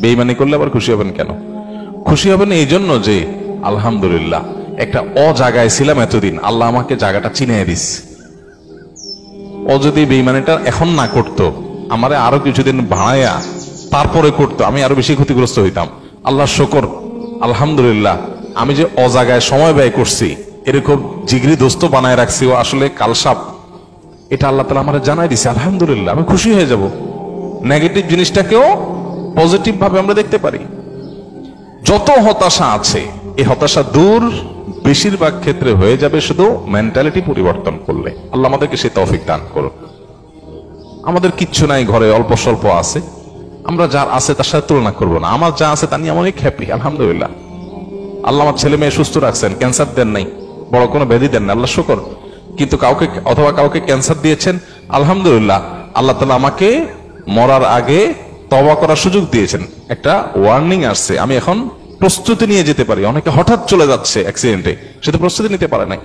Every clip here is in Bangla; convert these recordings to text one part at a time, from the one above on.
বেঈমানি করলে আবার খুশি হবেন কেন? খুশি হবেন এই জন্য যে আলহামদুলিল্লাহ একটা জায়গায় ছিলাম এতদিন, আল্লাহ আমাকে জায়গাটা চিনিয়ে দিস। ও যদি বেঈমানিটা এখন না করতো, আমারে আরো কিছুদিন ভাড়াইয়া তারপরে করতো, আমি আরো বেশি ক্ষতিগ্রস্ত হইতাম। আল্লাহ শুকর, আলহামদুলিল্লাহ আমি যে জায়গায় সময় ব্যয় করছি, এরকম জিগরি দোস্ত বানায় রাখছি, ও আসলে কালসাপ, এটা আল্লাহ তাআলা আমারে জানাই দিছে। আলহামদুলিল্লাহ, আমি খুশি হয়ে যাব। নেগেটিভ জিনিসটাকেও পজিটিভ ভাবে আমরা দেখতে পারি। যত হতাশা আছে, এই হতাশা দূর বেশিরভাগ ক্ষেত্রে হয়ে যাবে শুধু মেন্টালিটি পরিবর্তন করলে। আল্লাহ আমাদেরকে সেই তৌফিক দান করুন। আমাদের কিচ্ছু নাই, ঘরে অল্প স্বল্প আছে, আমরা যার আছে তার সাথে তুলনা করবো না। আমার যা আছে তা নিয়ে অনেক হ্যাপি, আলহামদুলিল্লাহ। আল্লাহ আমার ছেলে মেয়ে সুস্থ রাখছেন, ক্যান্সার দেন নাই, বড় কোনো ব্যাধি দেন না, আল্লাহ শুকর। কিন্তু কাউকে ক্যান্সার দিয়েছেন, আলহামদুলিল্লাহ আল্লাহ তাআলা আমাকে মরার আগে তওবা করার সুযোগ দিয়েছেন। একটা ওয়ার্নিং আসছে, আমি এখন প্রস্তুতি নিয়ে যেতে পারি। অনেকে হঠাৎ চলে যাচ্ছে অ্যাক্সিডেন্টে, সে তো প্রস্তুতি নিতে পারে নাই।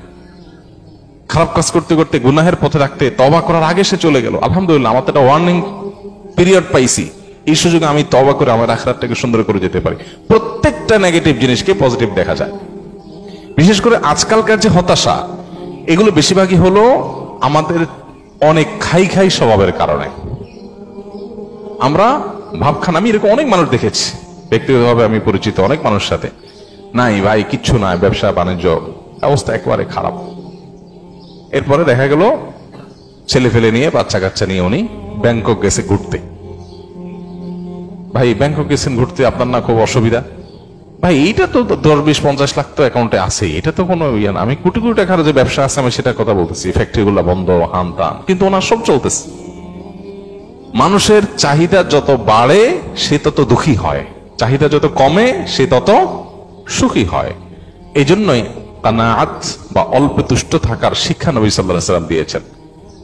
খারাপ কাজ করতে করতে গুনাহের পথে রাখতে তওবা করার আগে সে চলে গেল। আলহামদুলিল্লাহ আমার তো একটা ওয়ার্নিং পিরিয়ড পাইছি, এই সুযোগে আমি তওবা করে আমার আখিরাতটাকে সুন্দর করে যেতে পারি। প্রত্যেকটা নেগেটিভ জিনিসকে পজিটিভ দেখা যায়। বিশেষ করে আজকালকার যে হতাশা, এগুলো বেশিরভাগই হলো আমাদের অনেক খাই স্বভাবের কারণে। আমরা ভাবখান, আমি এরকম অনেক মানুষ দেখেছি ব্যক্তিগতভাবে, আমি পরিচিত অনেক মানুষের সাথে, নাই ভাই কিচ্ছু নাই, ব্যবসা বাণিজ্য অবস্থা একেবারে খারাপ। এরপরে দেখা গেল ছেলে ফেলে নিয়ে, বাচ্চা কাচ্চা নিয়ে উনি ব্যাংকক গেছে ঘুরতে। ভাই ব্যাংকক গেছেন ঘুরতে, আপনার না খুব অসুবিধা? ভাই এইটা তো 10-20-50 লাখ তো অ্যাকাউন্টে আছে, এটা তো কোনো ইয়ে না। আমি কোটি কোটি টাকার যে ব্যবসা আছে আমি সেটার কথা বলতেছি, ফ্যাক্টরি গুলা বন্ধ, হান তান, কিন্তু ওনার সব চলতেছে। মানুষের চাহিদা যত বাড়ে সে তত দুঃখী হয়, চাহিদা যত কমে সে তত সুখী হয়। এই জন্যই কানাআত বা অল্প তুষ্ট থাকার শিক্ষা নবী সাল্লাল্লাহু আলাইহি ওয়াসাল্লাম দিয়েছেন।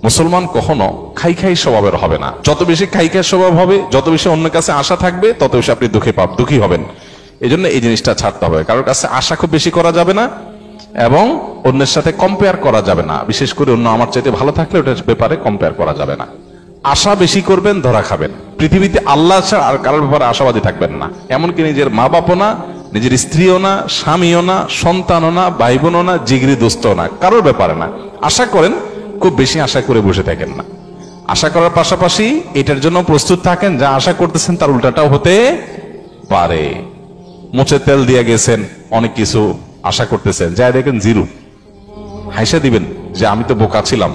মুসলমান কখনো খাই স্বভাবের হবে না। যত বেশি খাই স্বভাব হবে, যত বেশি অন্যের কাছে আশা থাকবে, তত বেশি আপনি দুঃখী হবেন। এই জন্য এই জিনিসটা ছাড়তে হবে। কারোর কাছে আশা খুব বেশি করা যাবে না এবং অন্যের সাথে কম্পেয়ার করা যাবে না। বিশেষ করে অন্য আমার চাইতে ভালো থাকলে ওটার ব্যাপারে কম্পেয়ার করা যাবে না। আশা বেশি করবেন, ধরা খাবেন। পৃথিবীতে আল্লাহ ছাড়া আর কারোর ব্যাপারে আশাবাদী থাকবেন না। এমনকি নিজের মা বাপও না, নিজের স্ত্রীও না, স্বামীও না, সন্তানও না, ভাই বোনও না, জিগরি দোস্তও না, কারোর ব্যাপারে না। আশা করেন, খুব বেশি আশা করে বসে থাকেন না। আশা করার পাশাপাশি এটার জন্য প্রস্তুত থাকেন যা আশা করতেছেন তার উল্টাটাও হতে পারে। মুছে তেল দিয়ে গেছেন, অনেক কিছু আশা করতেছেন, যাই দেখেন জিরো। হাইসা দিবেন যে আমি তো বোকা ছিলাম,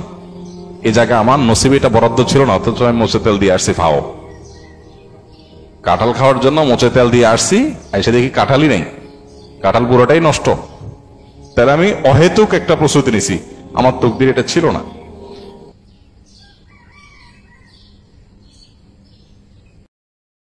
এই জায়গায় আমার নসিবে এটা বরাদ্দ ছিল না, অথচ আমি মুছে তেল দিয়ে আসছি। ফাও, কাঁঠাল খাওয়ার জন্য মুছে তেল দিয়ে আসছি, এসে দেখি কাঁঠালই নেই, কাঁঠাল পুরোটাই নষ্ট। তাহলে আমি অহেতুক একটা প্রস্তুতি নিছি, আমার তকদির এটা ছিল না।